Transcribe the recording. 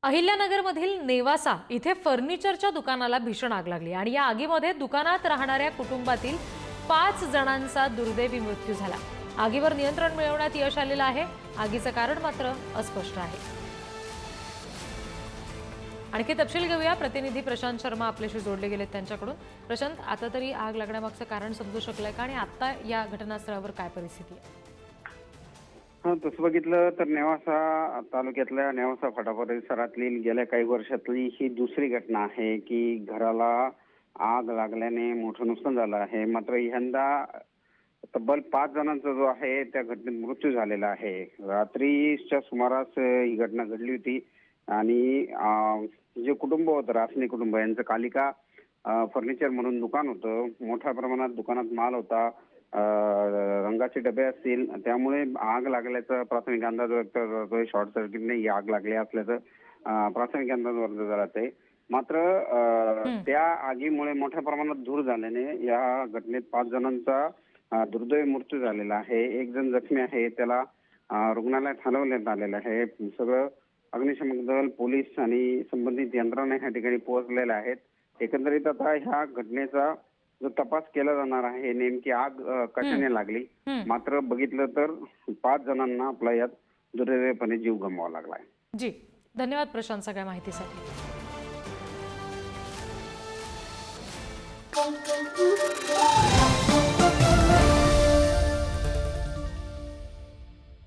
अहिल्यानगरमधील नेवासा इथे फर्निचरच्या दुकानाला भीषण आग लागली आणि या आगीमध्ये दुकानात राहणाऱ्या कुटुंबातील 5 जणांचा दुर्दैवी मृत्यू झाला। आगीवर नियंत्रण मिळवण्यात यश आलेलं आहे। आगीचं कारण मात्र अस्पष्ट आहे। आणखी तपशील घेऊया, प्रतिनिधी प्रशांत शर्मा आपल्याशी जोडले गेलेत त्यांच्याकडून। प्रशांत, आता तरी आग लागण्यामागचं कारण समजू शकलंय का आणि आता या घटनास्थळावर काय परिस्थिती आहे? तसं बघितलं तर नेवासा तालुक्यातल्या नेवासा फाटा परिसरातली गेल्या काही वर्षातली ही दुसरी घटना आहे की घराला आग लागल्याने मोठं नुकसान झालं आहे। मात्र यंदा तब्बल 5 जणांचा जो आहे त्या घटनेत मृत्यू झालेला आहे। रात्रीच्या सुमारास ही घटना घडली होती आणि जे कुटुंब होतं, रासने कुटुंब यांचं कालिका फर्निचर म्हणून दुकान होतं। मोठ्या प्रमाणात दुकानात माल होता, रंगाचे डबे असतील, त्यामुळे आग लागल्याचा प्राथमिक अंदाज व्यक्त करतोय। शॉर्ट सर्किटने ही आग लागली असल्याचं प्राथमिक अंदाज वर्तवला जात आहे। मात्र त्या आगीमुळे मोठ्या प्रमाणात धूर झाल्याने या घटनेत 5 जणांचा दुर्दैवी मृत्यू झालेला आहे। एक जण जखमी आहे, त्याला रुग्णालयात हलवण्यात आलेलं आहे। सगळं अग्निशमन दल, पोलीस आणि संबंधित यंत्रणा या ठिकाणी पोहोचलेल्या आहेत। एकंदरीत आता ह्या घटनेचा जो तपास केला जाणार आहे, नेमकी आग कशाने लागली। मात्र बघितलं तर 5 जणांना आपला यात दुर्दैवीपणे जीव गमवावा लागलाय। जी, धन्यवाद प्रशांत सगळ्या माहितीसाठी।